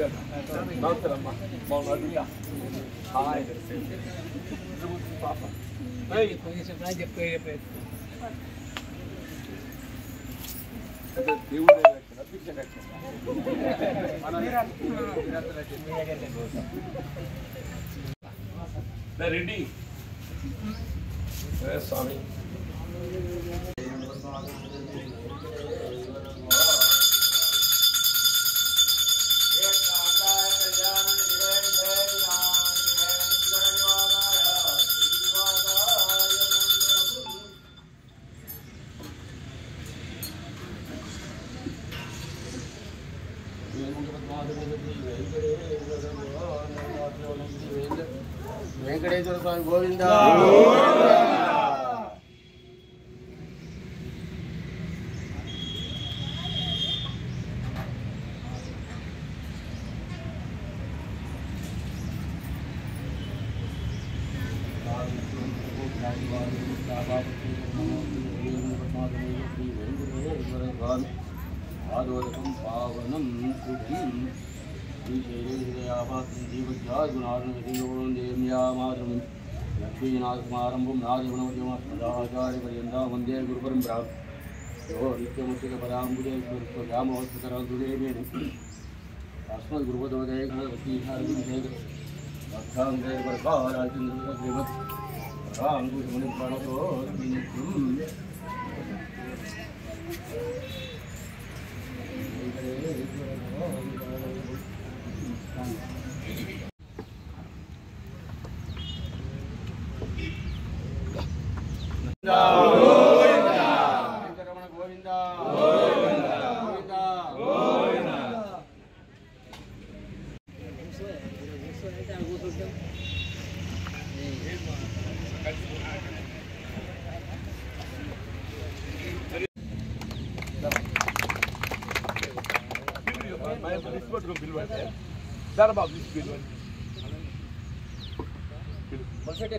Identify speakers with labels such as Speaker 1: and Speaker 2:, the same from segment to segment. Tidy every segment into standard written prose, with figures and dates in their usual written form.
Speaker 1: నమస్కారమ్మా బాగున్నా హాయ్ పాప దేవుడు రెడ్డి స్వామి
Speaker 2: వెంకటేశ్వర స్వామి గోవింద ఆదోదకం పావనం శుభం శ్రీశైలేశయాపాత్రం జీవజ్ఞాగుణార్ణం లక్ష్మీనాథమారంభం నాదిగుణమధ్యమాచార్యపర్యంతం వందే గురుపరంపరా యో నిత్యముచిత పదాంబుజే వ్యామోత్కరాంతుదేవేణి తస్మద్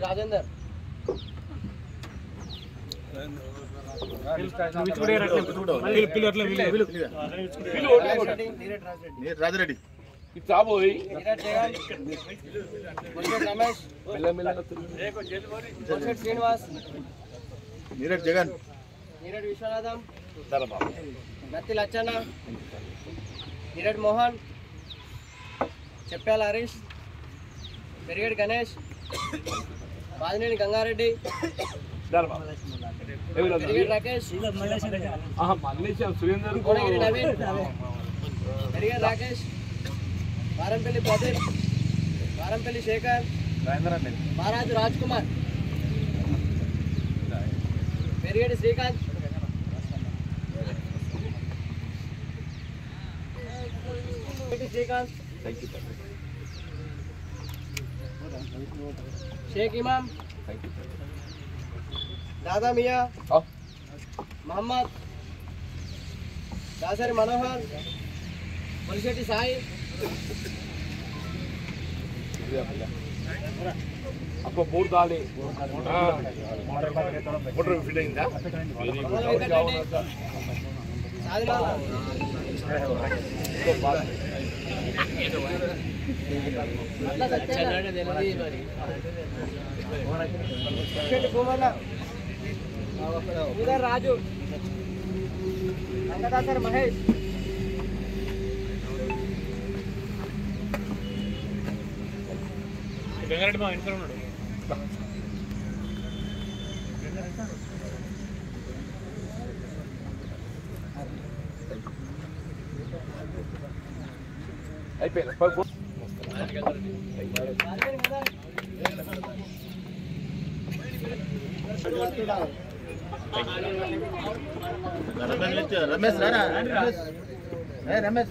Speaker 2: రాజేందర్ రాజరెడ్డి
Speaker 1: చాబోయ్
Speaker 2: రమేష్ శ్రీనివాస్ నీరజ్ జగన్ నీరజ్ విశ్వనాథం నత్తి లచ్చన్న నీరజ్ మోహన్ చెప్పాల హరీష్ పెరిగేడి గణేష్ బాదినేని గంగారెడ్డి పెరిగేడి రాకేష్ కోనగిరి నవీన్ పెరిగేడి రాకేష్ వారంపల్లి ప్రదీప్ వారంపల్లి శేఖర్ మహారాజు రాజ్ కుమార్ పెరిగేడి శ్రీకాంత్ శ్రీకాంత్ शेख इमाम दादा मियाँ मोहम्मद दासरी मनोहर पुलिशेटी साई
Speaker 1: आपको बोर्ड डाले मोटर फिट अయిందా
Speaker 2: इधर राजू अंकदासर महेश
Speaker 3: गंगारेड्डी మా ఇంట్లో ఉన్నాడు
Speaker 1: అయిపోయింది
Speaker 2: रमेश रमेश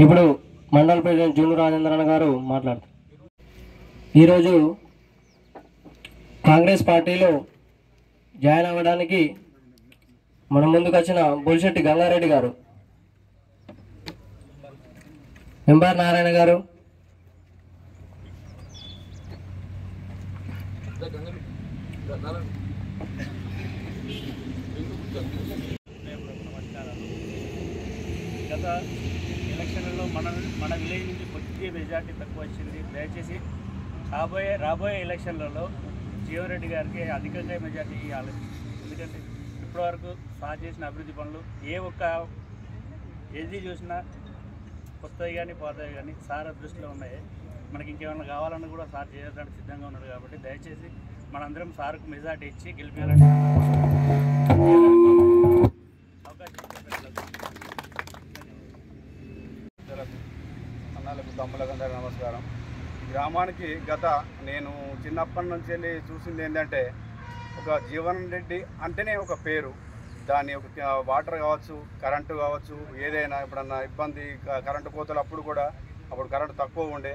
Speaker 3: ఇప్పుడు మండల ప్రెసిడెంట్ జూను రాజేంద్రన్ గారు మాట్లాడతారు. ఈరోజు కాంగ్రెస్ పార్టీలో జాయిన్ అవ్వడానికి మన ముందుకు వచ్చిన బొలిశెట్టి గంగారెడ్డి గారు, ఎంఆర్ నారాయణ గారు,
Speaker 4: గత ఎలక్షన్లలో మన విలేజ్ నుంచి కొద్దిగా మెజార్టీ తక్కువ వచ్చింది. దయచేసి రాబోయే ఎలక్షన్లలో జీవన్ రెడ్డి గారికి అధికంగా మెజార్టీ ఇవ్వాలి. ఎందుకంటే ఇప్పటివరకు సార్ చేసిన అభివృద్ధి పనులు ఏది చూసినా కొత్తవి కానీ పాతవి కానీ సార్ దృష్టిలో ఉన్నాయి. మనకి ఇంకేమైనా కావాలన్నా కూడా సార్ చేయడానికి సిద్ధంగా ఉన్నాడు. కాబట్టి దయచేసి మనందరం సార్కు మెజార్టీ ఇచ్చి గెలిపేయాలని అవకాశం
Speaker 5: అన్నలకు తమ్ములకు అందరికీ నమస్కారం. గ్రామానికి నేను చిన్నప్పటి నుంచి వెళ్ళి చూసింది ఏంటంటే, ఒక జీవన్ రెడ్డి అంటేనే ఒక పేరు. దాని ఒక వాటర్ కావచ్చు, కరెంటు కావచ్చు, ఏదైనా ఎప్పుడన్నా ఇబ్బంది కరెంటు కోతలు అప్పుడు కరెంటు తక్కువ ఉండే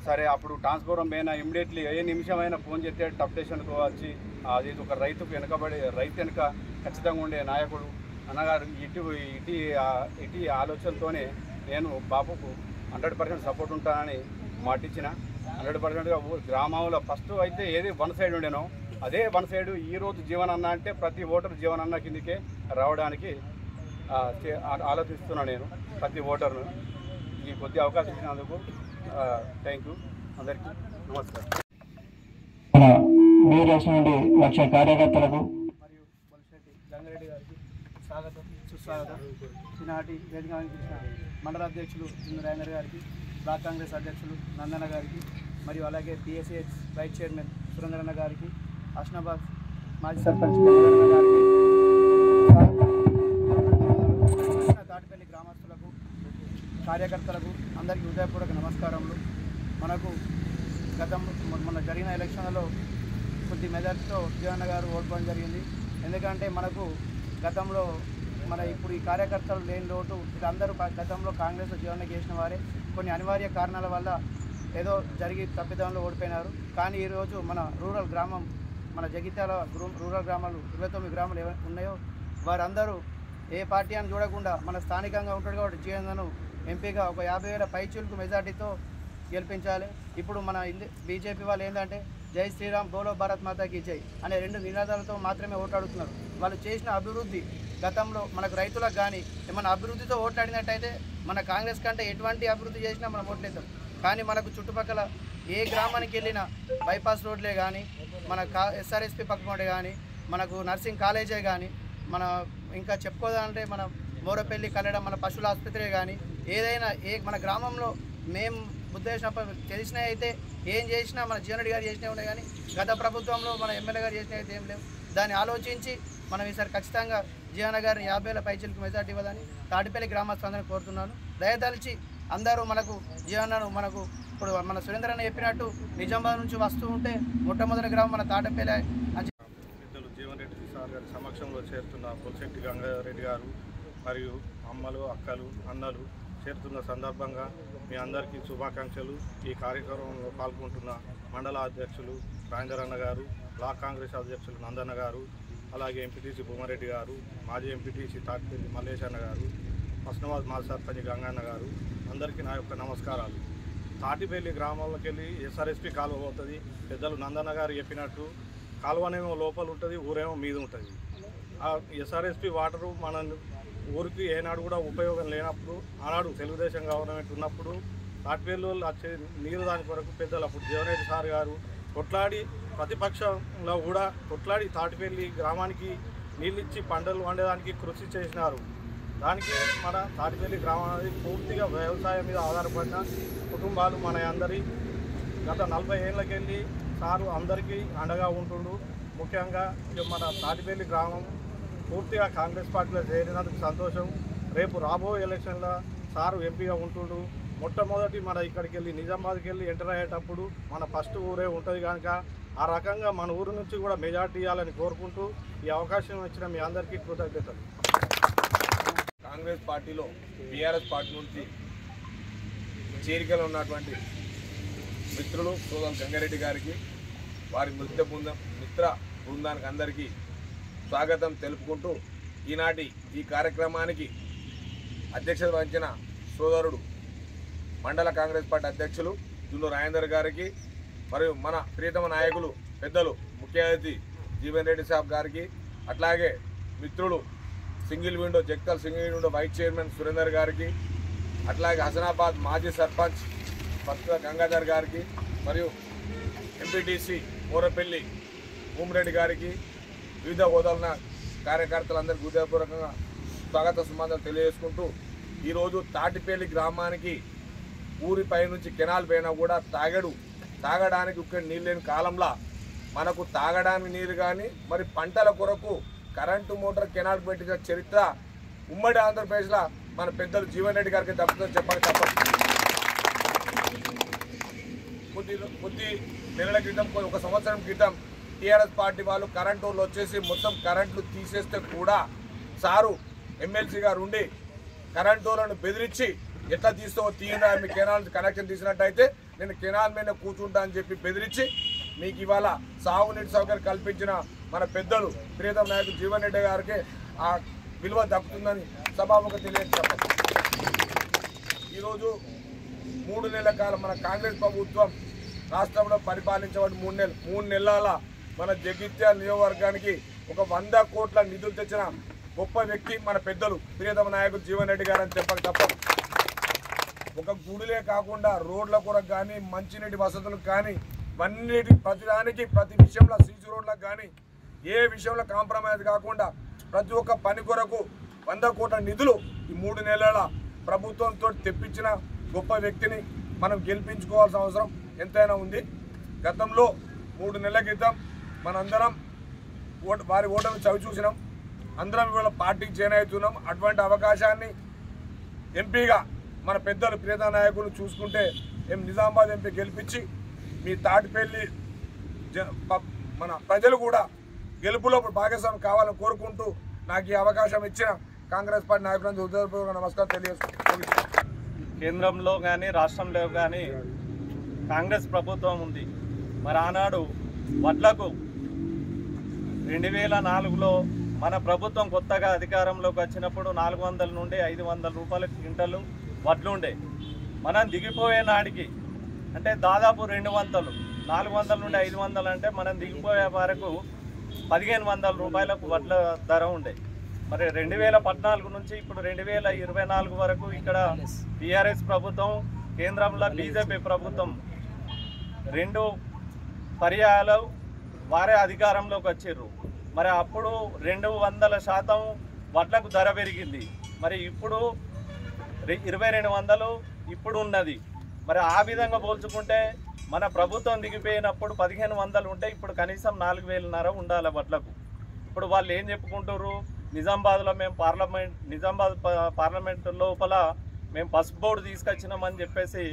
Speaker 5: సరే, అప్పుడు ట్రాన్స్ఫార్మర్ పైన ఇమ్మీడియట్లీ ఏ నిమిషమైనా ఫోన్ చేస్తే టప్ స్టేషన్కు వచ్చి అది ఒక రైతు వెనుక ఖచ్చితంగా ఉండే నాయకుడు అన్నగారు. ఇటు ఆలోచనతోనే నేను బాబుకు 100% సపోర్ట్ ఉంటానని మాటిచ్చిన. 100%గా గ్రామంలో ఫస్ట్ అయితే ఏది వన్ సైడ్ ఉండేనో అదే వన్ సైడ్ ఈరోజు జీవన్ అన్న అంటే ప్రతి ఓటరు జీవన్ అన్న కిందకే రావడానికి ఆలోచిస్తున్నాను నేను. ప్రతి ఓటర్ను ఈ కొద్ది అవకాశం ఇచ్చినందుకు థ్యాంక్ యూ. అందరికీ నమస్కారం.
Speaker 3: లక్ష కార్యకర్తలకు
Speaker 4: మరియు బొలిశెట్టి గంగారెడ్డి గారికి స్వాగతం సుస్వాగతం. ఈనాటి వేదిక అలంకరించిన మండల అధ్యక్షులు జూను రాజేంద్ర గారికి, బ్లాక్ కాంగ్రెస్ అధ్యక్షులు నందన్న గారికి, మరియు అలాగే పిఎస్సిహెచ్ వైస్ చైర్మన్ సురేంద్రన్న గారికి, హస్నాబాద్ మాజీ సర్పంచ్ గారికి, తాటిపల్లి గ్రామస్తులకు, కార్యకర్తలకు అందరికీ హృదయపూర్వక నమస్కారములు. మనకు మొన్న జరిగిన ఎలక్షన్లలో కొద్ది మెజార్టీతో జీవన్న గారు ఓడిపోవడం జరిగింది. ఎందుకంటే మనకు గతంలో ఇప్పుడు ఈ కార్యకర్తలు లేని లోటు, వీళ్ళందరూ గతంలో కాంగ్రెస్లో జీవన చేసిన వారే కొన్ని అనివార్య కారణాల వల్ల ఏదో జరిగి తప్పిదంలో ఓడిపోయినారు. కానీ ఈరోజు మన రూరల్ గ్రామం, మన జగిత్యాల రూరల్ గ్రామాలు 29 గ్రామాలు ఏవైతే ఉన్నాయో వారందరూ ఏ పార్టీ అని చూడకుండా మన స్థానికంగా ఉంటాడు కాబట్టి జీవన్ను ఎంపీగా ఒక 50,000 పైచీలకు మెజార్టీతో గెలిపించాలి. ఇప్పుడు మన బీజేపీ వాళ్ళు ఏంటంటే జై శ్రీరామ్ బోలో భారత్ మాతాకి జై అనే 2 నినాదాలతో మాత్రమే ఓట్లాడుతున్నారు. వాళ్ళు చేసిన అభివృద్ధి గతంలో మనకు రైతులకు కానీ ఏమైనా అభివృద్ధితో ఓట్లాడినట్టయితే మన కాంగ్రెస్ కంటే ఎటువంటి అభివృద్ధి చేసినా మనం ఓట్లేద్దాం. కానీ మనకు చుట్టుపక్కల ఏ గ్రామానికి వెళ్ళినా బైపాస్ రోడ్లే కానీ, మన ఎస్ఆర్ఎస్పి పక్కన కానీ, మనకు నర్సింగ్ కాలేజే కానీ, మన ఇంకా చెప్పుకోవాలంటే మన మోరపల్లి కల్లెడ మన పశువుల ఆసుపత్రి కానీ, ఏదైనా మన గ్రామంలో మేము ఉద్దేశించినప్పుడు తెలిసినా అయితే ఏం చేసినా మన జీవన్ రెడ్డి గారు చేసినవి ఉన్నాయి. కానీ గత ప్రభుత్వంలో మన ఎమ్మెల్యే గారు చేసినవి అయితే ఏం లేవు. దాన్ని ఆలోచించి మనం ఈసారి ఖచ్చితంగా జీవన్ గారిని 50,000 పైచీలకు మెజార్టీ ఇవ్వాలని తాటిపల్లి గ్రామస్తులందరినీ కోరుతున్నాను. దయతలిచి అందరూ మనకు జీవనను ఇప్పుడు మన సురేంద్రన్న చెప్పినట్టు నిజామాబాద్ నుంచి వస్తూ ఉంటే మొట్టమొదటి గ్రామం మన తాటిపల్లి.
Speaker 5: పెద్దలు జీవన్ రెడ్డి సార్ గారి సమక్షంలో చేరుతున్న బొలిశెట్టి గంగారెడ్డి గారు మరియు అమ్మలు, అక్కలు, అన్నలు చేరుతున్న సందర్భంగా మీ అందరికీ శుభాకాంక్షలు. ఈ కార్యక్రమంలో పాల్గొంటున్న మండల అధ్యక్షులు రాజేంద్రన్న గారు, బ్లాక్ కాంగ్రెస్ అధ్యక్షులు నందన్న గారు, అలాగే ఎంపీటీసీ భూమారెడ్డి గారు, మాజీ ఎంపీటీసీ తాటిపల్లి మల్లేశన్న గారు, హస్నాబాద్ మాజీ సర్పంచ్ గంగన్న గారు, అందరికీ నా యొక్క నమస్కారాలు. తాటిపల్లి గ్రామంలోకి వెళ్ళి ఎస్ఆర్ఎస్పి కాలువ పోతుంది. పెద్దలు నందన్న గారు చెప్పినట్టు కాలువనేమో లోపల ఉంటుంది, ఊరేమో మీద ఉంటుంది. ఆ ఎస్ఆర్ఎస్పి వాటరు మన ఊరికి ఏనాడు కూడా ఉపయోగం లేనప్పుడు, ఆనాడు తెలుగుదేశం గవర్నమెంట్ ఉన్నప్పుడు తాటిపల్లి వచ్చే నీరు దాని కొరకు పెద్దలు అప్పుడు జీవన్ రెడ్డి సార్ గారు కొట్లాడి, ప్రతిపక్షంలో కూడా కొట్లాడి తాటిపల్లి గ్రామానికి నీళ్ళిచ్చి పంటలు వండేదానికి కృషి చేసినారు. దానికి మన తాటిపల్లి గ్రామం అనేది పూర్తిగా వ్యవసాయం మీద ఆధారపడిన కుటుంబాలు మన అందరి గత 40 ఏళ్ళకెళ్ళి సారు అందరికీ అండగా ఉంటుండు. ముఖ్యంగా మన తాటిపల్లి గ్రామం పూర్తిగా కాంగ్రెస్ పార్టీలో చేరినందుకు సంతోషం. రేపు రాబోయే ఎలక్షన్లో సారు ఎంపీగా ఉంటుండు. మొట్టమొదటి మన ఇక్కడికి వెళ్ళి నిజామాబాద్కి వెళ్ళి ఎంటర్ అయ్యేటప్పుడు మన ఫస్ట్ ఊరే ఉంటుంది కనుక ఆ రకంగా మన ఊరు నుంచి కూడా మెజార్టీ ఇవ్వాలని కోరుకుంటూ ఈ అవకాశం ఇచ్చిన మీ అందరికీ కృతజ్ఞతలు.
Speaker 1: కాంగ్రెస్ పార్టీలో బీఆర్ఎస్ పార్టీ నుంచి చేరికలో ఉన్నటువంటి మిత్రులు సోదరు గంగారెడ్డి గారికి వారి మిత్ర బృందానికి అందరికీ స్వాగతం తెలుపుకుంటూ ఈనాటి ఈ కార్యక్రమానికి అధ్యక్షత వహించిన సోదరుడు మండల కాంగ్రెస్ పార్టీ అధ్యక్షులు జున్ను రాజేందర్ గారికి మరియు మన ప్రియతమ నాయకులు పెద్దలు ముఖ్య అతిథి జీవన్ రెడ్డి సాబ్ గారికి అట్లాగే మిత్రులు Jagtial single window vice chairman Surender గారికి అట్లాగే హసనాబాద్ మాజీ సర్పంచ్ పత్ర గంగాధర్ గారికి మరియు ఎంపీటీసీ మోరపల్లి భూమిరెడ్డి గారికి వివిధ హోదాల కార్యకర్తలందరికీ హృదయపూర్వకంగా స్వాగత సుమాంతలు తెలియజేసుకుంటూ ఈరోజు తాటిపల్లి గ్రామానికి ఊరిపై నుంచి కెనాల్ పైన కూడా తాగడానికి ఇక్కడ నీళ్ళు లేని కాలంలో మనకు తాగడానికి నీరు కానీ మరి పంటల కొరకు కరెంటు మోటార్ కెనాల్ పెట్టిన చరిత్ర ఉమ్మడి ఆంధ్రప్రదేశ్లో మన పెద్దలు జీవన్ రెడ్డి గారికి తప్పుతుందని చెప్పాలి తప్పదు. కొద్ది నెలల క్రితం ఒక సంవత్సరం క్రితం టీఆర్ఎస్ పార్టీ వాళ్ళు కరెంటు వాళ్ళు వచ్చేసి మొత్తం కరెంట్లు తీసేస్తే కూడా సారు ఎమ్మెల్సీ గారు ఉండి కరెంటు వాళ్ళను బెదిరించి ఎట్లా తీస్తావో తీయడా మీ కెనాల్ కనెక్షన్ తీసినట్టయితే నేను కెనాల్ మీద కూర్చుంటా అని చెప్పి బెదిరించి మీకు ఇవాళ సాగునీటి సౌకర్యం కల్పించిన మన పెద్దలు ప్రియతమ నాయకులు జీవన్ రెడ్డి గారికి ఆ విలువ దక్కుతుందని సభాముఖంగా తెలియజేస్తాం. ఈరోజు 3 నెలల కాలం మన కాంగ్రెస్ ప్రభుత్వం రాష్ట్రంలో పరిపాలించబడి 3 నెలల మన జగిత్యాల నియోజకవర్గానికి ఒక 100 కోట్ల నిధులు తెచ్చిన గొప్ప వ్యక్తి మన పెద్దలు ప్రియతమ నాయకులు జీవన్ రెడ్డి గారు అని చెప్పక తప్పదు. ఒక గుడిలే కాకుండా రోడ్ల కొరకు కానీ మంచినీటి వసతులకు కానీ ప్రతి విషయంలో సీసీ రోడ్లకు కానీ ఏ విషయంలో కాంప్రమైజ్ కాకుండా ప్రతి ఒక్క పని కొరకు 100 కోట్ల నిధులు ఈ 3 నెలల ప్రభుత్వంతో తెప్పించిన గొప్ప వ్యక్తిని మనం గెలిపించుకోవాల్సిన అవసరం ఎంతైనా ఉంది. గతంలో 3 నెలల క్రితం మనందరం వారి ఓటమి చవి చూసినాం. అందరం ఇవాళ పార్టీకి జాయిన్ అవుతున్నాం. అటువంటి అవకాశాన్ని ఎంపీగా మన పెద్దలు ప్రియతమ నాయకులు చూసుకుంటే నిజామాబాద్ ఎంపీ గెలిపించి మీ తాటిపల్లి మన ప్రజలు కూడా గెలుపులో భాగస్వామి కావాలని కోరుకుంటూ నాకు ఈ అవకాశం ఇచ్చిన కాంగ్రెస్ పార్టీ నాయకులను హృదయపూర్వక నమస్కారం తెలియజేస్తున్నాను.
Speaker 5: కేంద్రంలో కానీ రాష్ట్రంలో కానీ కాంగ్రెస్ ప్రభుత్వం ఉంది. మరి ఆనాడు వడ్లకు 2004లో మన ప్రభుత్వం కొత్తగా అధికారంలోకి వచ్చినప్పుడు 400 నుండి 500 రూపాయల క్వింటలు వడ్లు ఉండే. మనం దిగిపోయే నాటికి అంటే దాదాపు 400 నుండి 500 అంటే మనం దిగిపోయే వరకు 1500 రూపాయలకు వడ్ల ధర ఉండే. మరి 2014 నుంచి ఇప్పుడు 2024 వరకు ఇక్కడ టీఆర్ఎస్ ప్రభుత్వం, కేంద్రంలో బీజేపీ ప్రభుత్వం 2 పర్యాయాలు వారే అధికారంలోకి వచ్చారు. మరి అప్పుడు 200% వడ్లకు ధర పెరిగింది. మరి ఇప్పుడు 2200 ఇప్పుడు ఉన్నది. మరి ఆ విధంగా పోల్చుకుంటే మన ప్రభుత్వం దిగిపోయినప్పుడు 1500 ఉంటే ఇప్పుడు కనీసం 4000 ఉండాలి వడ్లకు. ఇప్పుడు వాళ్ళు ఏం చెప్పుకుంటారు, నిజామాబాద్లో మేము నిజామాబాద్ పార్లమెంట్ లోపల మేము పసుపు బోర్డు తీసుకొచ్చినామని చెప్పేసి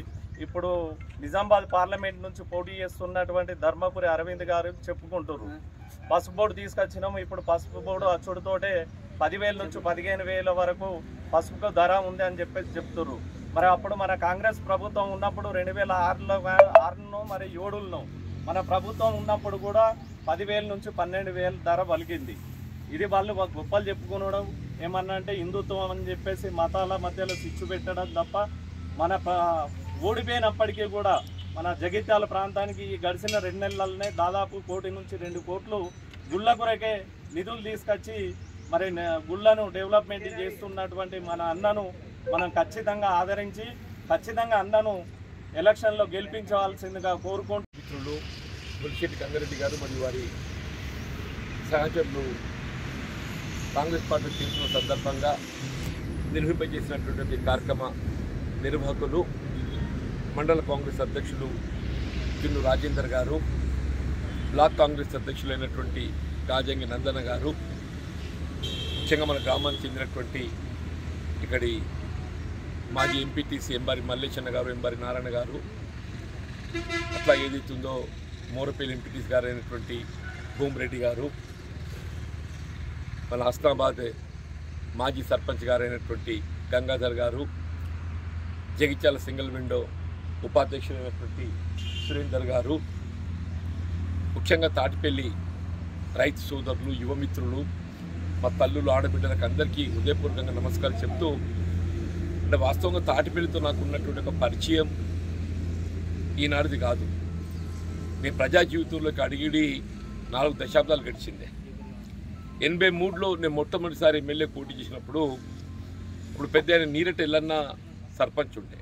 Speaker 5: ఇప్పుడు నిజామాబాద్ పార్లమెంట్ నుంచి పోటీ చేస్తున్నటువంటి ధర్మపురి అరవింద్ గారు చెప్పుకుంటారు. పసుపు బోర్డు తీసుకొచ్చినాము, ఇప్పుడు పసుపు బోర్డు అచ్చుడితోటే 10,000 నుంచి 15,000 వరకు పసుపుకు ధర ఉంది అని చెప్పేసి చెప్తున్నారు. మరి అప్పుడు మన కాంగ్రెస్ ప్రభుత్వం ఉన్నప్పుడు 2006లో మరి 7లో మన ప్రభుత్వం ఉన్నప్పుడు కూడా 10,000 నుంచి 12,000 ధర పలికింది. ఇది వాళ్ళు గొప్పలు చెప్పుకునడం ఏమన్నా అంటే హిందుత్వం అని చెప్పేసి మతాల మధ్యలో చిచ్చు పెట్టడం తప్ప మన ఓడిపోయినప్పటికీ కూడా మన జగిత్యాల ప్రాంతానికి ఈ గడిచిన 2 నెలలనే దాదాపు 1 కోటి నుంచి 2 కోట్లు గుళ్ళ కొరకే నిధులు తీసుకొచ్చి మరి గుళ్ళను డెవలప్మెంట్ చేస్తున్నటువంటి మన అన్నను మనం ఖచ్చితంగా ఆదరించి ఖచ్చితంగా అన్నను ఎలక్షన్లో గెలిపించవలసిందిగా కోరుకుంటూ
Speaker 1: మిత్రులు పులిశెట్టి గంగారెడ్డి గారు మరియు వారి సహచరులు కాంగ్రెస్ పార్టీ తీసుకున్న సందర్భంగా నిర్వహింపజేసినటువంటి కార్యక్రమ నిర్వాహకులు మండల కాంగ్రెస్ అధ్యక్షులు జున్ను రాజేందర్ గారు, బ్లాక్ కాంగ్రెస్ అధ్యక్షులైనటువంటి రాజంగి నందన గారు, చెంగమల గ్రామానికి చెందినటువంటి ఇక్కడి మాజీ ఎంపీటీసీ ఎంబారి మల్లేశన్న గారు, ఎంబారి నారాయణ గారు, అట్లా ఏదైతుందో మోరపల్లి ఎంపీటీసీ గారు అయినటువంటి భూమిరెడ్డి గారు, మన హస్నాబాద్ మాజీ సర్పంచ్ గారు అయినటువంటి గంగాధర్ గారు, జగిత్యాల సింగిల్ విండో ఉపాధ్యక్షుడైనటువంటి సురేందర్ గారు, ముఖ్యంగా తాటిపల్లి రైతు సోదరులు, యువమిత్రులు, మా తల్లులు, ఆడబిడ్డలకు అందరికీ హృదయపూర్వకంగా నమస్కారం చెప్తూ, అంటే వాస్తవంగా తాటిపల్లితో నాకు ఉన్నటువంటి ఒక పరిచయం ఈనాటిది కాదు. నేను ప్రజా జీవితంలోకి అడిగిడి 4 దశాబ్దాలు గడిచిందే. 83లో నేను మొట్టమొదటిసారి ఎమ్మెల్యే పోటీ చేసినప్పుడు ఇప్పుడు పెద్ద ఆయన నీరటి ఎల్లన్న సర్పంచ్ ఉండే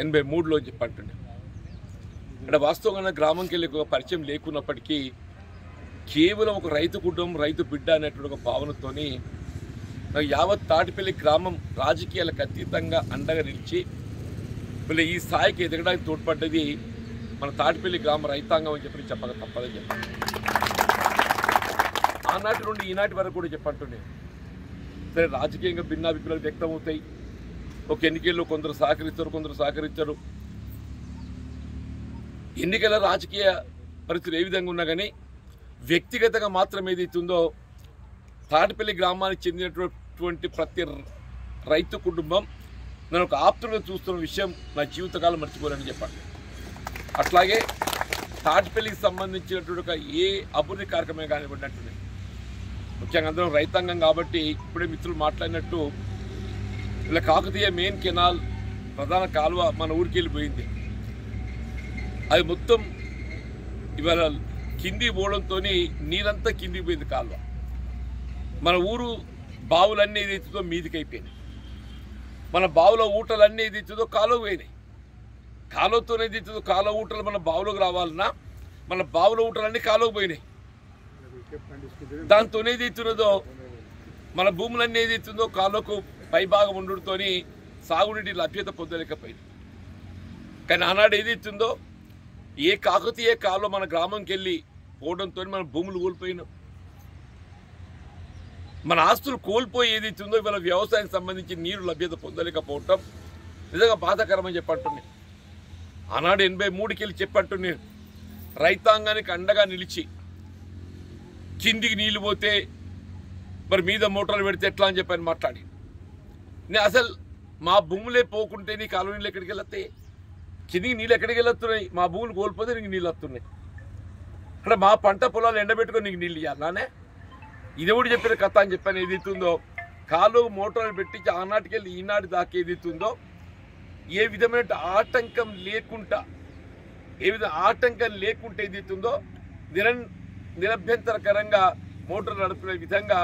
Speaker 1: 83లో చెప్పంటుండే. అంటే వాస్తవంగా గ్రామంకి వెళ్ళి ఒక పరిచయం లేకున్నప్పటికీ కేవలం ఒక రైతు కుటుంబం, రైతు బిడ్డ అనేటువంటి ఒక భావనతోని నాకు యావత్ తాటిపల్లి గ్రామం రాజకీయాలకు అతీతంగా అండగా నిలిచి మళ్ళీ ఈ స్థాయికి ఎదగడానికి తోడ్పడ్డది మన తాటిపల్లి గ్రామ రైతాంగం అని చెప్పి చెప్పక తప్పదని చెప్పాను. ఆనాటి నుండి ఈనాటి వరకు కూడా చెప్పంటుండే. సరే, రాజకీయంగా భిన్నాభిప్రాయాలు వ్యక్తం అవుతాయి. ఒక ఎన్నికల్లో కొందరు సహకరిస్తారు, కొందరు సహకరించరు. ఎన్నికల రాజకీయ పరిస్థితులు ఏ విధంగా ఉన్నా కానీ వ్యక్తిగతంగా మాత్రం ఏదైతుందో తాటిపల్లి గ్రామానికి చెందినటువంటి ప్రతి రైతు కుటుంబం నేను ఒక ఆప్తులుగా చూస్తున్న విషయం నా జీవితకాలం మర్చిపోలేని చెప్పండి. అట్లాగే తాటిపల్లికి సంబంధించినటువంటి ఒక ఏ అభివృద్ధి కార్యక్రమం కానివ్వండి, ముఖ్యంగా అందరం రైతాంగం కాబట్టి ఇప్పుడే మిత్రులు మాట్లాడినట్టు ఇలా కాకతీయ మెయిన్ కెనాల్ ప్రధాన కాలువ మన ఊరికి వెళ్ళిపోయింది. అది మొత్తం ఇవాళ కింది పోవడంతో నీరంతా కిందికి పోయింది కాలువ. మన ఊరు బావులన్నీ ఏదైతుందో మీదికి అయిపోయినాయి. మన బావుల ఊటలన్నీ ఏదైతుందో కాలువ పోయినాయి. కాలువతో ఏదైతుందో కాలువ ఊటలు మన బావులోకి రావాలన్నా మన బావుల ఊటలన్నీ కాలువకు పోయినాయి. దాంతో ఏదైతున్నదో మన భూములన్నీ ఏదైతుందో కాలువకు పైభాగం ఉండడంతో సాగునీటి లభ్యత పొందలేకపోయింది. కానీ ఆనాడు ఏదైతుందో ఏ కాకతీయ కాలువ మన గ్రామంకి వెళ్ళి పోవడంతో మన భూములు కోల్పోయినాం. మన ఆస్తులు కోల్పోయి ఏదైతుందో ఇవాళ వ్యవసాయానికి సంబంధించి నీరు లభ్యత పొందలేకపోవటం నిజంగా బాధాకరమని చెప్పంటున్నాను. ఆనాడు 83కి వెళ్ళి చెప్పంటున్నాను, రైతాంగానికి అండగా నిలిచి కిందికి నీళ్ళు పోతే మరి మీద మోటార్లు పెడితే ఎట్లా అని చెప్పని మాట్లాడి, నేను అసలు మా భూములే పోకుంటే నీ కాలువ నీళ్ళు ఎక్కడికి వెళ్ళొస్తాయి, కిందికి నీళ్ళు ఎక్కడికి వెళ్ళొస్తున్నాయి, మా భూములు కోల్పోతే నీకు నీళ్ళు వస్తున్నాయి, అక్కడ మా పంట పొలాలు ఎండబెట్టుకొని నీకు నీళ్ళు ఇవ్వాలనే ఇది కూడా చెప్పిన కథ అని చెప్పాను. ఏదైతుందో కాలువ మోటార్లు పెట్టించి ఆనాటికి వెళ్ళి ఈనాటి దాకా ఏదైతుందో ఏ విధమైన ఆటంకం లేకుండా ఏదైతుందో నిరభ్యంతరకరంగా మోటార్లు నడుపుకునే విధంగా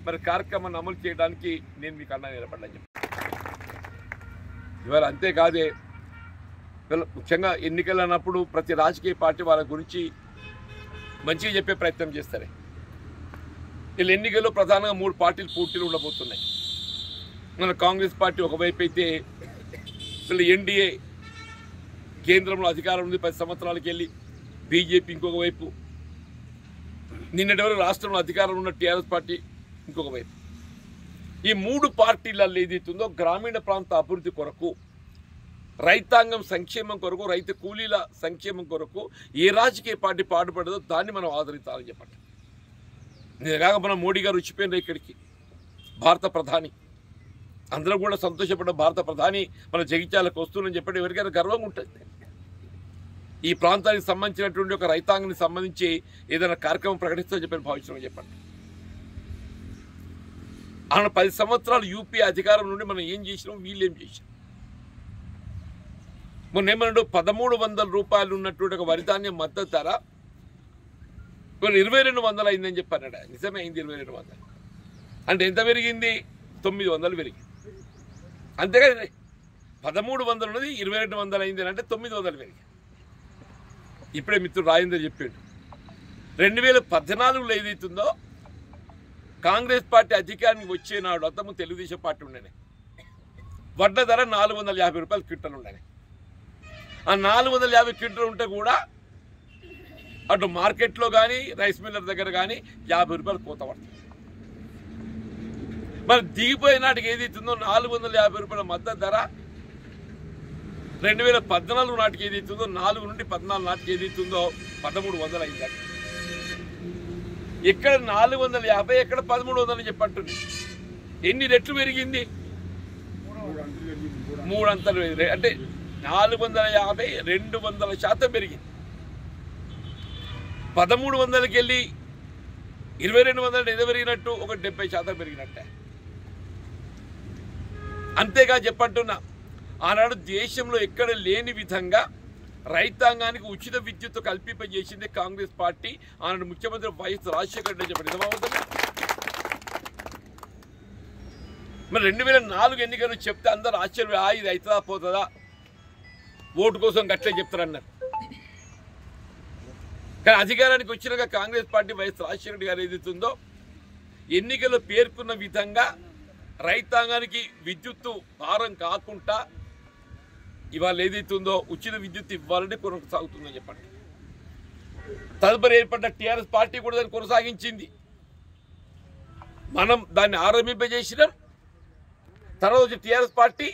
Speaker 1: మరి కార్యక్రమాన్ని అమలు చేయడానికి నేను మీకు అన్నా నిలబడ్డాను చెప్పి ఇవాళ. అంతేకాదే ముఖ్యంగా ఎన్నికలు అన్నప్పుడు ప్రతి రాజకీయ పార్టీ వాళ్ళ గురించి మంచిగా చెప్పే ప్రయత్నం చేస్తారు. వీళ్ళు ఎన్నికల్లో ప్రధానంగా 3 పార్టీలు పోటీలు ఉండబోతున్నాయి. మన కాంగ్రెస్ పార్టీ ఒకవైపు అయితే వీళ్ళు ఎన్డీఏ కేంద్రంలో అధికారం ఉంది 10 సంవత్సరాలకి వెళ్ళి, బీజేపీ ఇంకొక వైపు, నిన్నటి వరకు రాష్ట్రంలో అధికారంలో ఉన్న టీఆర్ఎస్ పార్టీ ఇంకొక వైపు. ఈ 3 పార్టీలలో ఏదైతుందో గ్రామీణ ప్రాంత అభివృద్ధి కొరకు, రైతాంగం సంక్షేమం కొరకు, రైతు కూలీల సంక్షేమం కొరకు ఏ రాజకీయ పార్టీ పాటుపడదో దాన్ని మనం ఆదరించాలని చెప్పండి. నిజంగా మన మోడీ గారు వచ్చిపోయినారు ఇక్కడికి, భారత ప్రధాని. అందరూ కూడా సంతోషపడ్డ భారత ప్రధాని మన జగిత్యాలకు వస్తుందని చెప్పండి ఎవరికైనా గర్వంగా ఉంటుంది. ఈ ప్రాంతానికి సంబంధించినటువంటి ఒక రైతాంగానికి సంబంధించి ఏదైనా కార్యక్రమం ప్రకటిస్తామని చెప్పని భావించడం చెప్పండి. ఆయన 10 సంవత్సరాలు యూపీ అధికారం నుండి మనం ఏం చేసినాం, వీళ్ళు ఏం చేసినాం. మొన్న ఏమన్నాడు, 1300 రూపాయలు ఉన్నటువంటి ఒక వరిధాన్యం మద్దతు ధర 2200 అయిందని చెప్పానట. నిజమే అయింది 2200. అంటే ఎంత పెరిగింది? 900 పెరిగింది. అంతేగా 1300 ఉన్నది 2200 అయింది అంటే 900 పెరిగింది. ఇప్పుడే మిత్రుడు రాజేందర్ చెప్పాడు, 2014లో ఏదైతుందో కాంగ్రెస్ పార్టీ అధికారానికి వచ్చే నాడు అతము తెలుగుదేశం పార్టీ ఉండేనే వడ్ల ధర 450 రూపాయలు క్వింటల్ ఉండేది. ఆ 450 క్వింటల్ ఉంటే కూడా అటు మార్కెట్లో కానీ రైస్ మిల్లర్ దగ్గర కానీ 50 రూపాయలు కోత పడుతుంది. మరి దిగిపోయే నాటికి ఏదైతుందో 450 రూపాయల మద్దతు ధర 2014 నాటికి ఏదైతుందో 4 నుండి 14 నాటికి ఏదైతుందో 1300 అయింది. ఎక్కడ 450 ఎక్కడ 1300 చెప్పంటుంది. ఎన్ని రెట్లు పెరిగింది? 3 అంతలు అంటే 450 200% పెరిగింది. 1300కి వెళ్ళి 2200 ఎంత పెరిగినట్టు ఒక 70% పెరిగినట్టే. అంతేగా చెప్పంటున్నా, ఆనాడు దేశంలో ఎక్కడ లేని విధంగా రైతాంగానికి ఉచిత విద్యుత్ కల్పింపజేసింది కాంగ్రెస్ పార్టీ. ఆనాడు ముఖ్యమంత్రి వైఎస్ రాజశేఖర రెడ్డి చెప్పండి. మరి 2004 ఎన్నికలు చెప్తే అందరూ ఆశ్చర్యం, ఇది అవుతుందా పోతుందా, ఓటు కోసం గట్లే చెప్తారన్నారు. కానీ అధికారానికి వచ్చినాక కాంగ్రెస్ పార్టీ వైఎస్ రాజశేఖర రెడ్డి గారు ఏదైతుందో ఎన్నికల్లో పేర్కొన్న విధంగా రైతాంగానికి విద్యుత్తు భారం కాకుండా ఇవాళ ఏదైతుందో ఉచిత విద్యుత్ ఇవ్వాలని కొనసాగుతుందని చెప్పండి. తదుపరి ఏర్పడ్డ టీఆర్ఎస్ పార్టీ కూడా దాన్ని కొనసాగించింది. మనం దాన్ని ఆరంభింపజేసినాం, తర్వాత టీఆర్ఎస్ పార్టీ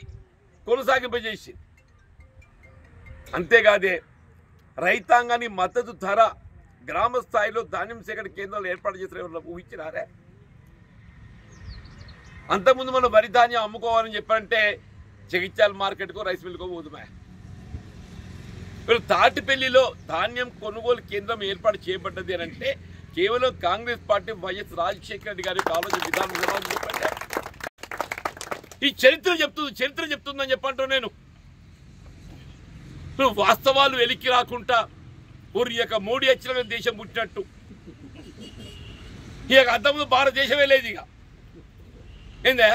Speaker 1: కొనసాగింపజేసింది. అంతేకాదే రైతాంగాన్ని మద్దతు ధర గ్రామ స్థాయిలో ధాన్యం సేకరణ కేంద్రాలు ఏర్పాటు చేసిన ఊహించినారే. అంతకుముందు మనం వరి ధాన్యం అమ్ముకోవాలని చెప్పారంటే జగిత్యాల మార్కెట్కో రైస్ మిల్కో పోదుమే. ఇప్పుడు తాటిపల్లిలో ధాన్యం కొనుగోలు కేంద్రం ఏర్పాటు చేయబడ్డది అని అంటే కేవలం కాంగ్రెస్ పార్టీ వైఎస్ రాజశేఖర రెడ్డి గారి ఆలోచన విధానం చెప్పండి. ఈ చరిత్ర చెప్తుందని చెప్పంటాను నేను. వాస్తవాలు వెలికి రాకుండా ఇక మోడీ వచ్చిన దేశం పుట్టినట్టు ఇక అంతకుముందు భారతదేశమే లేదు. ఇక ఏందా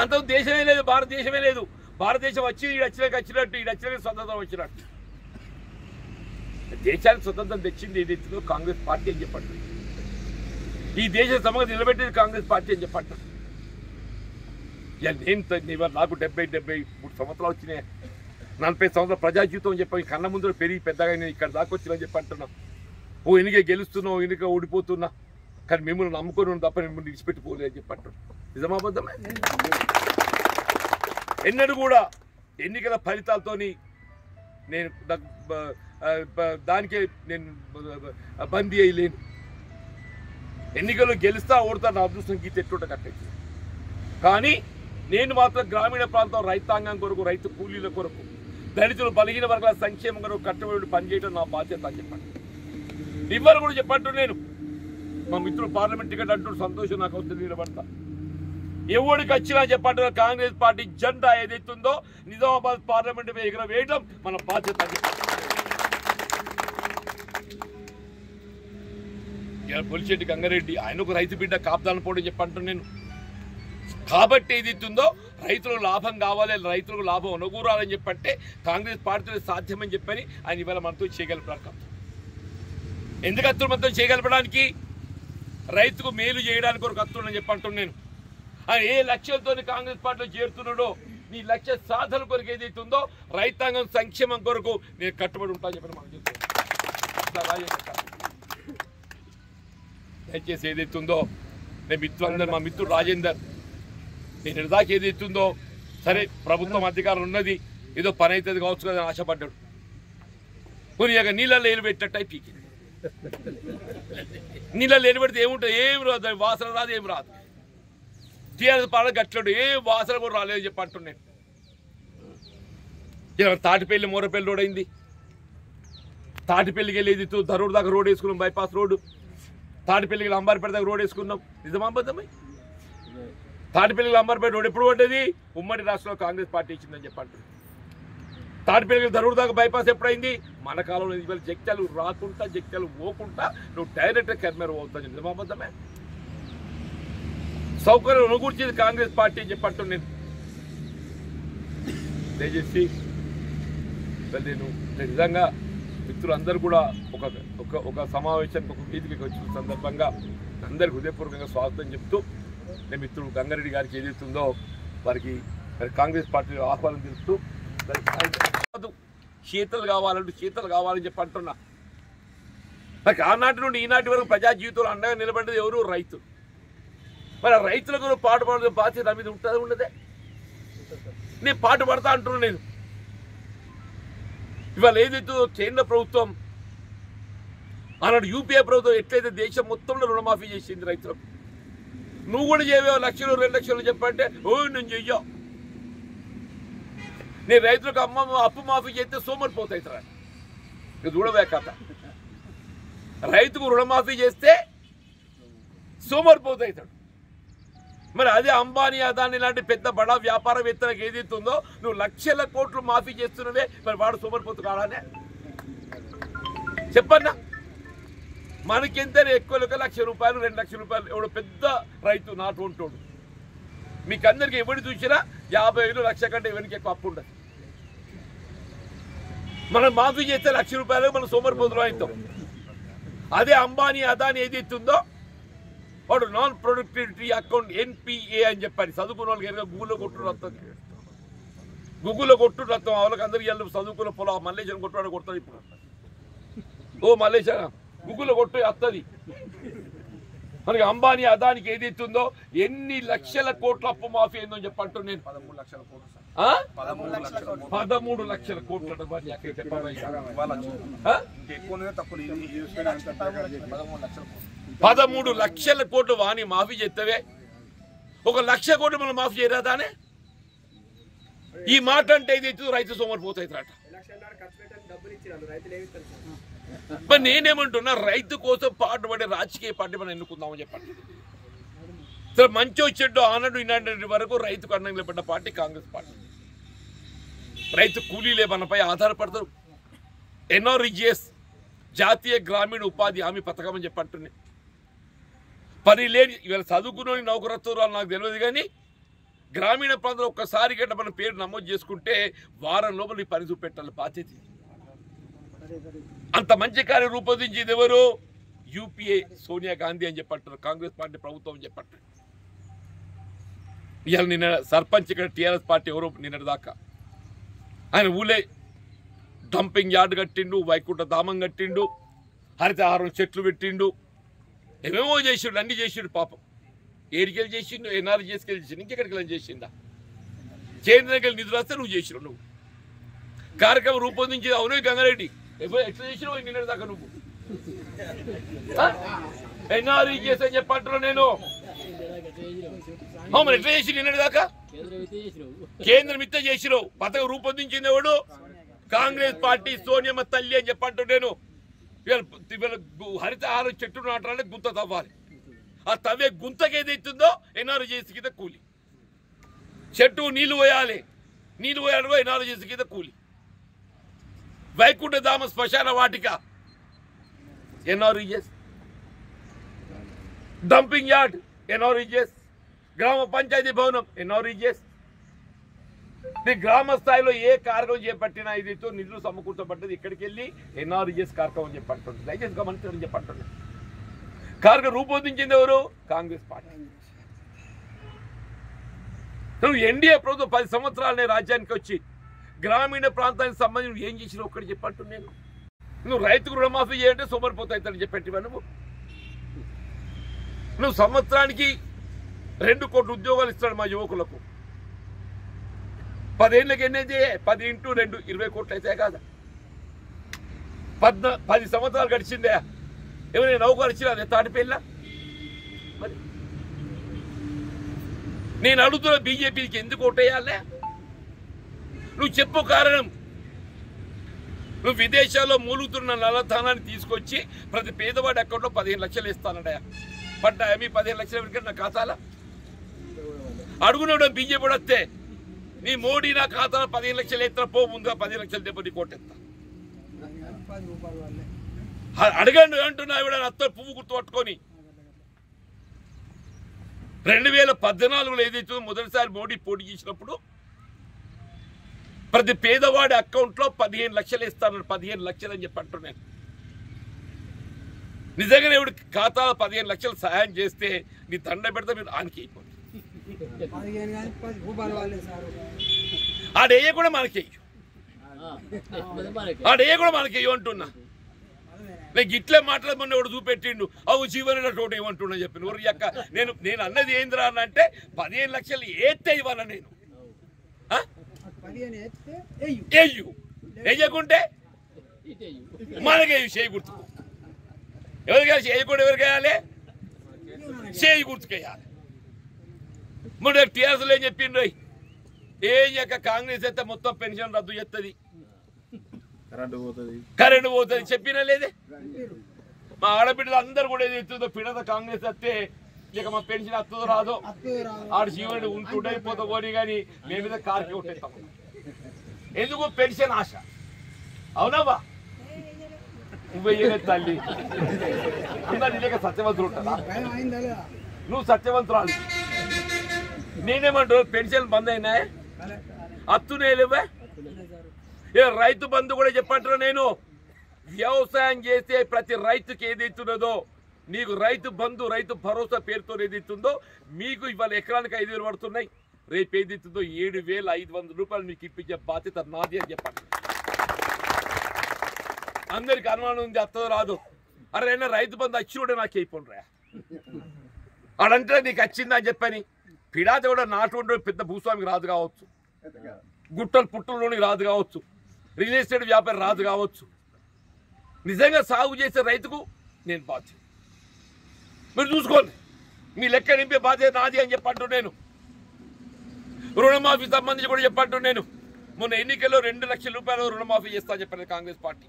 Speaker 1: అంతకుముందు దేశమే లేదు, భారతదేశమే లేదు. భారతదేశం వచ్చి వచ్చినట్టు స్వతంత్రం వచ్చినట్టు దేశానికి స్వతంత్రం తెచ్చింది ఏదైతుందో కాంగ్రెస్ పార్టీ అని చెప్పండి. ఈ దేశ సమగ్ర నిలబెట్టేది కాంగ్రెస్ పార్టీ అని చెప్పండి. నేను నాకు 73 సంవత్సరాలు వచ్చినాయి, 40 సంవత్సరాల ప్రజా జీవితం చెప్పి కన్న ముందు పెరిగి పెద్దగా నేను ఇక్కడ దాకా వచ్చినా చెప్పి అంటున్నా. ఎన్నికే గెలుస్తున్నావు, ఎన్నిక ఓడిపోతున్నా, కానీ మిమ్మల్ని నమ్ముకొని తప్ప మిమ్మల్ని విడిచిపెట్టిపోలేదు అని చెప్పి అంటున్నా. నిజమాబద్ధమే. ఎన్నడూ కూడా ఎన్నికల ఫలితాలతోని నేను దానికే నేను బందీ అయ్యలేను. ఎన్నికల్లో గెలుస్తా ఓడతా నా అదృష్టం గీత ఎట్లుంట కట్టేసి. కానీ నేను మాత్రం గ్రామీణ ప్రాంతం రైతాంగం కొరకు, రైతు కూలీల కొరకు, దళితులు బలహీన వర్గాల సంక్షేమం కొరకు కట్టుబడి పనిచేయడం నా బాధ్యత అని చెప్పండి. ఇవ్వరు కూడా చెప్పంటు నేను. మా మిత్రుడు పార్లమెంట్ టికెట్ అంటూ సంతోషం నాకు అవుతుంది, నిలబడతా. ఎవరికి వచ్చినా చెప్పంటున్న కాంగ్రెస్ పార్టీ జెండా ఏదైతుందో నిజామాబాద్ పార్లమెంట్ ఎగరవేయడం మన బాధ్యత. పొలిశెట్టి గంగారెడ్డి ఆయన ఒక రైతు బిడ్డ కాపుదాన పోవడం చెప్పంటున్నాను నేను. కాబట్టి ఏదైతుందో రైతులకు లాభం కావాలి, రైతులకు లాభం అనుకూరాలని చెప్పంటే కాంగ్రెస్ పార్టీలో సాధ్యమని చెప్పని ఆయన ఇవాళ మనతో చేయగలిపారు. ఎందుకు అత్తులు మనతో చేయగలపడానికి? రైతుకు మేలు చేయడానికి ఒక అత్తులని చెప్పంటున్నాను నేను. ఆయన ఏ లక్ష్యంతో కాంగ్రెస్ పార్టీలో చేరుతున్నాడో నీ లక్ష్య సాధన కొరకు ఏదైతుందో రైతాంగం సంక్షేమం కొరకు నేను కట్టుబడి ఉంటాను చెప్పని మనం చెప్తాను. దయచేసి ఏదైతుందో నేను మిత్రులందరూ, మా మిత్రుడు రాజేందర్, నేను ఇదాకా ఏదైతుందో సరే ప్రభుత్వం అధికారం ఉన్నది, ఏదో పని అవుతుంది కావచ్చు కదా ఆశపడ్డాడు. కొనియాక నీళ్ళలో ఎలిపెట్టినట్టు అయిపోయింది. నీళ్ళలో ఎలిపెడితే ఏముంటుంది? ఏం రాదు, వాసన రాదు, ఏం రాదు. టీఆర్ఎస్ పాడ గట్లాడు, ఏ వాసన కూడా రాలేదు చెప్పి అంటున్నాను. తాటిపల్లి మూరపల్లి రోడ్ అయింది. తాటిపల్లికి వెళ్ళేది ధరూరు దాకా రోడ్ వేసుకున్నాం, బైపాస్ రోడ్డు. తాటిపల్లికి అంబారిపేట దాకా రోడ్ వేసుకున్నాం. నిజమాబద్ధమై తాటిపల్లికి అంబారిపేట రోడ్ ఎప్పుడు పడ్డది? ఉమ్మడి రాష్ట్రంలో కాంగ్రెస్ పార్టీ ఇచ్చిందని చెప్పంటారు. తాటిపల్లికి ధరూరు దాకా బైపాస్ ఎప్పుడైంది? మన కాలంలో. ఇవాళ జగిత్యాలు రాకుండా, జగిత్యాలు పోకుండా నువ్వు డైరెక్ట్గా కెర్మేర అవుతావు. నిజమాబద్ధమే. సౌకర్యం అనుకూర్చేది కాంగ్రెస్ పార్టీ అని చెప్పంటాను నేను. దయచేసి నేను నిజంగా మిత్రులందరూ కూడా ఒక సమావేశానికి, ఒక వేదికకి వచ్చిన సందర్భంగా అందరికి హృదయపూర్వకంగా స్వాగతం చెప్తూ, నేను మిత్రుడు గంగారెడ్డి గారికి ఏదైతుందో వారికి కాంగ్రెస్ పార్టీలో ఆహ్వానం తెలుపుతూ, శీతలు కావాలని చెప్పి అంటున్నా. నాకు ఆనాటి నుండి ఈనాటి వరకు ప్రజా జీవితంలో అండగా నిలబడ్డది ఎవరు? రైతు. మరి ఆ రైతులకు పాటు పడే బాధ్యత నా మీద ఉంటుంది, ఉండదే? నేను పాటు పడతా అంటున్నాను నేను. ఇవాళ ఏదైతే కేంద్ర ప్రభుత్వం, ఆనాడు యూపీఏ ప్రభుత్వం ఎట్లయితే దేశం మొత్తంలో రుణమాఫీ చేసింది రైతులకు, నువ్వు కూడా చేయవే 1 లక్షలు 2 లక్షలు చెప్పంటే ఓ నేను చెయ్యో నేను రైతులకు అప్పు మాఫీ చేస్తే సోమరిపోతాయి ఇక చూడవే కథ రైతుకు రుణమాఫీ చేస్తే సోమరిపోతాయితాడు మరి అదే అంబానీ అదాని లాంటి పెద్ద బడా వ్యాపారవేత్తలకు ఏదైతుందో నువ్వు లక్షల కోట్లు మాఫీ చేస్తున్నవే మరి వాడు సోమరిపోతు కాడానే చెప్పన్నా మనకెంత ఎక్కువ 1 లక్ష రూపాయలు 2 లక్షల రూపాయలు ఎవడో పెద్ద రైతు నాటుంటాడు మీకు అందరికి ఎవరు చూసినా 50,000 లక్ష కంటే ఎవరికి ఎక్కువ అప్పు ఉండదు మనం మాఫీ చేస్తే 1 లక్ష రూపాయలు మనం సోమరిపోతులు అవుతాం అదే అంబానీ అదాని ఏదైతుందో వాడు నాన్ ప్రొడక్టివిటీ అకౌంట్ NPA అని చెప్పారు చదువుకున్న వాళ్ళకి గూగుల్లో కొట్టుడు వస్తుంది గూగుల్లో కొట్టుడు వస్తాం వాళ్ళకి అందరికి వెళ్ళి చదువుకున్న పొలం మల్లేశ్వరం కొట్టుడు కొడుతుంది ఇప్పుడు ఓ మల్లేశ్వరం గూగుల్లో కొట్టు వస్తుంది మనకి అంబానీ అదానికి ఏదైతుందో ఎన్ని లక్షల కోట్ల అప్పు మాఫీ అయిందో చెప్పంటూ నేను
Speaker 5: 13 లక్షల కోట్లు సార్
Speaker 1: 13 లక్షల కోట్లు 13 లక్షల కోట్లు వాణి మాఫీ చేస్తావే 1 లక్ష కోట్లు మనం మాఫీ చేయరాదానే ఈ మాట అంటే ఏదైతే రైతు సోమరిపోతాయిరాట మరి నేనేమంటున్నా రైతు కోసం పాటుపడే రాజకీయ పార్టీ మనం ఎన్నుకుందామని చెప్పండి సరే మంచో చెడ్డో ఆనడు ఈనాటి వరకు రైతుకు అన్నం నిలబడ్డ పార్టీ కాంగ్రెస్ పార్టీ రైతు కూలీలే మనపై ఆధారపడతారు NREGS జాతీయ గ్రామీణ ఉపాధి హామీ పథకం అని చెప్పంటున్నాయి పని లేని ఇవాళ చదువుకున్న నౌకరత్వాలు నాకు తెలియదు కానీ గ్రామీణ ప్రాంతంలో ఒక్కసారి గట్ట మన పేరు నమోదు చేసుకుంటే వారం లోపల ఈ పని చూపెట్టాలి బాధ్యత అంత మంచి కార్యం రూపొందించేది ఎవరు UPA సోనియా గాంధీ అని చెప్పంటారు కాంగ్రెస్ పార్టీ ప్రభుత్వం అని చెప్పంటారు ఇవాళ నిన్న సర్పంచ్ ఇక్కడ TRS పార్టీ ఎవరో నిన్నటి దాకా ఆయన ఊళ్ళే డంపింగ్ యార్డ్ కట్టిండు వైకుంఠ ధామం కట్టిండు హరితహారం చెట్లు పెట్టిండు ఏమేమో చేసిండు అన్ని చేసిండు పాపం ఏడికెళ్ళి చేసిండు NREGS చేసిండు ఇంకెక్కడికి వెళ్ళి చేసిందా కేంద్రానికి నిధులు వస్తే నువ్వు చేసినావు నువ్వు కార్యక్రమం రూపొందించేది అవునే గంగారెడ్డి ఎట్లా చేసినావు నిన్నటి దాకా నువ్వు NREGS అని చెప్పంటున్నా నేను మరి ఎట్లా చేసి నిన్నటి దాకా కేంద్రం ఇస్తే చేసినావు పథకం రూపొందించింది ఎవడు కాంగ్రెస్ పార్టీ సోనియమ్మ తల్లి అని చెప్పంటు నేను ఇవాళ హరితహారం చెట్టు నాటాలంటే గుంత తవ్వాలి ఆ తవ్వే గుంతకి ఏదైతుందో NREGS కింద కూలి చెట్టు నీళ్లు పోయాలి నీళ్లు పోయాడు NREGS కింద కూలి వైకుంఠ ధామ శ్మశాన వాటిక NREGS డంపింగ్ యార్డ్ NREGS గ్రామ పంచాయతీ భవనం NREGS నీ గ్రామ స్థాయిలో ఏ కార్యక్రమం చేపట్టినా ఇదితో నిధులు సమకూర్చబడ్డది ఇక్కడికి వెళ్ళి NREGS కార్యక్రమం చెప్పంటుంది దయచేసి గమనించడం చెప్పంటుంది కార్యక్రమం రూపొందించింది ఎవరు కాంగ్రెస్ పార్టీ నువ్వు NDA ప్రభుత్వం 10 సంవత్సరాలనే రాజ్యానికి వచ్చి గ్రామీణ ప్రాంతానికి సంబంధించి ఏం చేసినా ఒక్కటి చెప్పంటు నేను నువ్వు రైతుకు రుణమాఫీ చేయంటే సోమరిపోతాయితని చెప్పేటివా నువ్వు సంవత్సరానికి 2 కోట్ల ఉద్యోగాలు ఇస్తాడు మా యువకులకు 10 ఏళ్ళకి ఎన్నైతే 10 × 2 20 కోట్లు అయితే కాదా 10 సంవత్సరాలు గడిచిందే ఏమైనా నౌకలు ఇచ్చినా అదే తాటిపేళ్ళ మరి నేను అడుగుతున్న బీజేపీకి ఎందుకు ఓటేయాలే నువ్వు చెప్పు కారణం నువ్వు విదేశాల్లో మూలుగుతున్న నల్లధనాన్ని తీసుకొచ్చి ప్రతి పేదవాడి అకౌంట్లో 15 లక్షలు ఇస్తానడా పడ్డాయా మీ 15 లక్షలు ఎవరికైనా నా ఖాతాలో అడుగునవడం బీజేపీ వస్తే నీ మోడీ నా ఖాతాలో 15 లక్షలు ఎత్తా పో ముందుగా 15 లక్షలు దెబ్బ నీ కోటెత్తా అడగండి అంటున్నా ఎవడన్నా అత్త పువ్వు గుర్తు పట్టుకొని 2014లో ఏదైతే మొదటిసారి మోడీ పోటీ చేసినప్పుడు ప్రతి పేదవాడి అకౌంట్లో 15 లక్షలు ఇస్తాను 15 లక్షలు అని చెప్పి అంటున్నాను నిజంగానే ఎవడు ఖాతాలో 15 లక్షలు సహాయం చేస్తే నీ దండ పెడితే మీరు ఆనికి అయిపోతుంది ఆడేయ కూడా మనకేయ్యు ఆడేయ కూడా మనకేయ్యు అంటున్నా నేను గిట్లే మాట్లాడమని ఎవడు చూపెట్టిండు అవు జీవన టోట ఏమంటున్నా చెప్పిన ఊరి యొక్క నేను అన్నది ఏంద్రా అని అంటే 15 లక్షలు ఏతే ఇవ్వాల నేను వేయు వేయకుంటే మనకేయు చేయి గుర్తుకు ఎవరికైనా చేయకుండా ఎవరికి వేయాలి చేయి గుర్తుకేయాలి మొన్న టీఆర్ఎస్లో ఏం చెప్పిండ్రు ఏం చెక్క కాంగ్రెస్ అయితే మొత్తం పెన్షన్ రద్దు చేస్తుంది కరెంటు పోతుంది చెప్పినా లేదే మా ఆడబిడ్డలు అందరూ కూడా ఏది ఎత్తుందో పిడత కాంగ్రెస్ వస్తే ఇక మా పెన్షన్ వస్తుందో రాదో ఆడు జీవనుడు ఉంటుండే పోతే కానీ మేమీద కార్కి కొట్టేస్తాం ఎందుకు పెన్షన్ ఆశ అవునావా నువ్వు తల్లి అందరు లేక సత్యవంతులు ఉంటారా నువ్వు సత్యవంతురాలు నేనేమంటారు పెన్షన్ బంద్ అయినాయి అత్తునే లేవే రైతు బంధు కూడా చెప్పంటారు నేను వ్యవసాయం చేసే ప్రతి రైతుకి ఏదైతున్నదో నీకు రైతు బంధు రైతు భరోసా పేరుతో ఏదైతుందో మీకు ఇవాళ ఎకరానికి 5,000 పడుతున్నాయి రేపు ఏదైతుందో 7,500 రూపాయలు మీకు ఇప్పించే బాధ్యత నాది అని చెప్పండి అందరికి అనుమానం ఉంది అత్తదో రాదు అరే రైతు బంధు వచ్చి కూడా నాకు అయిపోండి అడంటే నీకు వచ్చిందా అని చెప్పని పిడాత కూడా నాటు పెద్ద భూస్వామికి రాదు కావచ్చు గుట్టలు పుట్టల్లోనికి రాదు కావచ్చు రియల్ ఎస్టేట్ వ్యాపారం రాదు కావచ్చు నిజంగా సాగు చేసే రైతుకు నేను బాధ్యత మీరు చూసుకోండి మీ లెక్క నింపే బాధ్యత నాది అని చెప్పంటూ నేను రుణమాఫీ సంబంధించి కూడా చెప్పంటూ నేను మొన్న ఎన్నికల్లో 2 లక్షల రూపాయలు రుణమాఫీ చేస్తా చెప్పాను కాంగ్రెస్ పార్టీ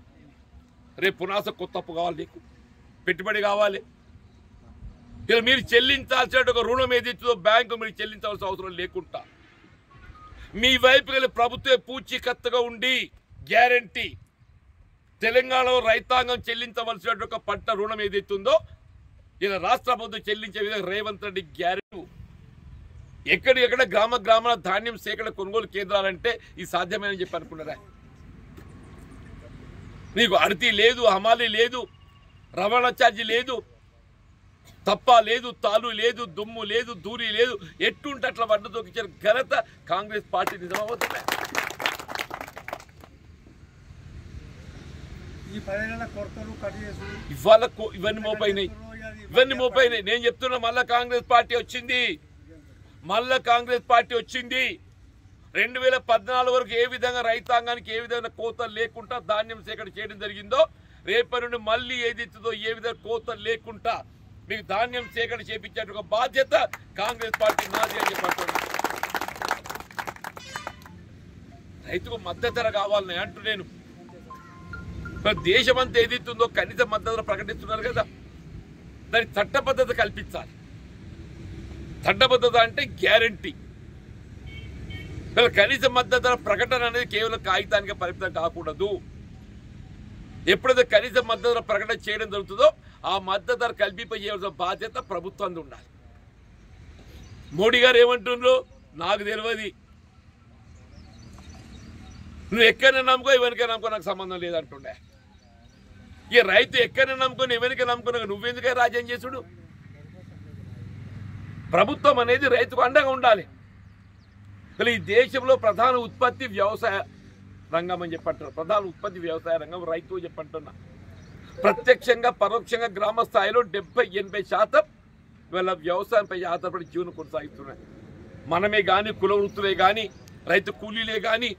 Speaker 1: రేపు పునాస కొత్త అప్పు కావాలి నీకు పెట్టుబడి కావాలి ఇలా మీరు చెల్లించాల్సిన ఒక రుణం ఏదైతుందో బ్యాంకు మీరు చెల్లించాల్సిన అవసరం లేకుండా మీ వైపు వెళ్ళి ప్రభుత్వే పూచీకత్తుగా ఉండి గ్యారంటీ తెలంగాణలో రైతాంగం చెల్లించవలసిన ఒక పంట రుణం ఏదైతుందో ఇలా రాష్ట్ర ప్రభుత్వం చెల్లించే విధంగా రేవంత్ రెడ్డి గ్యారెంటీ ఎక్కడెక్కడ గ్రామాల ధాన్యం సేకరణ కొనుగోలు కేంద్రాలంటే ఇది సాధ్యమేనని చెప్పి అనుకున్నారా నీకు అడితి లేదు హమాలి లేదు రవాణా ఛార్జీ లేదు తప్ప లేదు తాలు లేదు దుమ్ము లేదు దూరి లేదు ఎట్టుంటే అట్లా వడ్డు తొక్కించిన ఘనత కాంగ్రెస్ పార్టీ నిజమవుతుంది ఇవాళ ఇవన్నీ మోపైనాయి నేను చెప్తున్నా మళ్ళా కాంగ్రెస్ పార్టీ వచ్చింది 2014 వరకు ఏ విధంగా రైతాంగానికి ఏ విధంగా కోతలు లేకుండా ధాన్యం సేకరణ చేయడం జరిగిందో రేపటి నుండి మళ్ళీ ఏదైతుందో ఏ విధంగా కోతలు లేకుండా మీకు ధాన్యం సేకరణ చేపించే ఒక బాధ్యత కాంగ్రెస్ పార్టీ నాది అని చెప్పంటున్నా రైతుకు మద్దతు ధర కావాలని అంటూ నేను దేశమంతా ఏదైతుందో కనీస మద్దతు ధర ప్రకటిస్తున్నారు కదా దానికి చట్టబద్ధత కల్పించాలి చట్టబద్ధత అంటే గ్యారంటీ కనీస మద్దతు ధర ప్రకటన అనేది కేవలం కాగితానికి పరిమితం కాకూడదు ఎప్పుడైతే కనీస మద్దతు ధర ప్రకటన చేయడం జరుగుతుందో ఆ మద్దతు ధర కల్పింపజేయాల్సిన బాధ్యత ప్రభుత్వం ఉండాలి మోడీ గారు ఏమంటున్నారు నాకు తెలియదు నువ్వు ఎక్కడైనా నమ్ముకో ఎవరికైనా నమ్ముకో నాకు సంబంధం లేదంటుండే ఈ రైతు ఎక్కడైనా నమ్ముకొని ఎవరికైనా నమ్ముకున్నా నువ్వెందుకే రాజ్యం చేసుడు ప్రభుత్వం అనేది రైతుకు అండగా ఉండాలి ఈ దేశంలో ప్రధాన ఉత్పత్తి వ్యవసాయ రంగం అని చెప్పంటున్నారు ప్రధాన ఉత్పత్తి వ్యవసాయ రంగం రైతు చెప్పంటున్నా ప్రత్యక్షంగా పరోక్షంగా గ్రామ స్థాయిలో 70-80% వీళ్ళ వ్యవసాయంపై ఆధారపడి జీవనం కొనసాగిస్తున్నాయి మనమే కానీ కుల వృత్తులే కానీ రైతు కూలీలే కానీ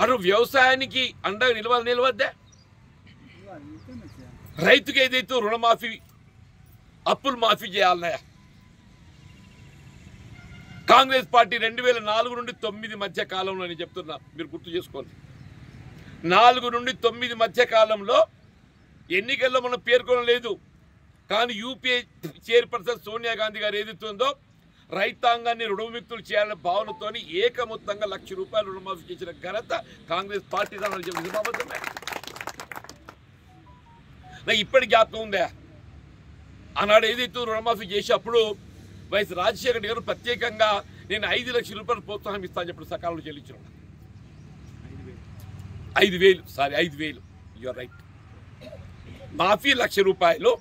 Speaker 1: అటు వ్యవసాయానికి అండగా నిలవద్దే రైతుకి ఏదైతే రుణమాఫీ అప్పులు మాఫీ చేయాలన్నాయా కాంగ్రెస్ పార్టీ 2004 నుండి 9 మధ్య కాలంలో నేను చెప్తున్నా మీరు గుర్తు చేసుకోండి 4 నుండి 9 మధ్య కాలంలో ఎన్నికల్లో మనం పేర్కొనలేదు కానీ యూపీఏ చైర్పర్సన్ సోనియా గాంధీ గారు ఏదైతుందో రైతాంగాన్ని రుణవిముక్తులు చేయాలనే భావనతో ఏకమొత్తంగా ₹1,00,000 రుణమాఫీ చేసిన ఘనత కాంగ్రెస్ పార్టీ నాకు ఇప్పటి జ్ఞాపకం ఉందా ఆనాడు ఏదైతే రుణమాఫీ చేసేటప్పుడు వైఎస్ రాజశేఖర రెడ్డి గారు ప్రత్యేకంగా నేను ₹5,00,000 ప్రోత్సాహం ఇస్తాను చెప్పి సకాలంలో చెల్లించిన 5,000 యూఆర్ రైట్ మాఫీ ₹1,00,000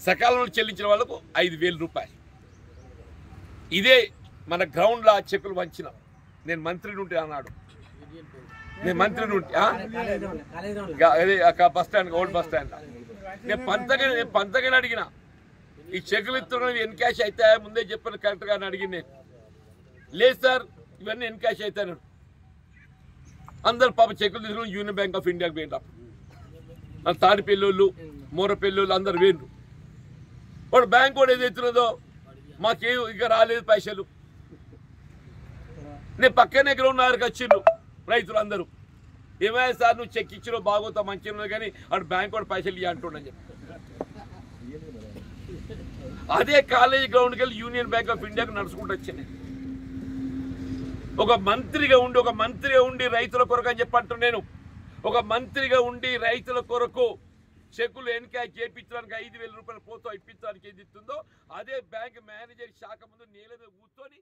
Speaker 1: సకాలంలో చెల్లించిన వాళ్ళకు ₹5,000 ఇదే మన గ్రౌండ్లో చెక్కులు వంచిన నేను మంత్రి నుండి అన్నాడు నేను మంత్రి నుండి అదే bus stand old bus stand నేను పంతగానే అడిగిన ఈ చెక్కులు ఇస్తున్నవి ఎన్కాష్ అయితే ముందే చెప్పాను కరెక్ట్గా అడిగింది నేను లేదు సార్ ఇవన్నీ ఎన్కాష్ అవుతాను అందరు పాప చెక్కులు తీసుకుని యూనియన్ బ్యాంక్ ఆఫ్ ఇండియాకి పోయినప్పుడు తాడిపెల్లోళ్ళు మూరపెల్లోళ్ళు అందరు వేండ్రు వాడు బ్యాంక్ కూడా ఏదైతున్నదో మాకేం ఇక రాలేదు పైసలు నేను పక్కనే గ్రౌండ్ దగ్గరికి వచ్చిండ్రు రైతులందరూ, ఏమైనా సార్ నువ్వు చెక్ ఇచ్చినా బాగోతా మంచిగా ఉన్నది కానీ అటు బ్యాంక్ వాడు పైసలు ఇవ్వ అంటుండని చెప్పి అదే కాలేజ్ గ్రౌండ్కి వెళ్ళి యూనియన్ బ్యాంక్ ఆఫ్ ఇండియాకు నడుచుకుంటూ వచ్చింది. ఒక మంత్రిగా ఉండి రైతుల కొరకు అని చెప్పంటున్నాను నేను. ఒక మంత్రిగా ఉండి రైతుల కొరకు చెక్కులు ఎన్కాయ చేయించడానికి 5,000 రూపాయలు పోతో ఇప్పించడానికి ఏది ఇస్తుందో అదే బ్యాంక్ మేనేజర్ శాఖ ముందు నేల మీద కూర్చొని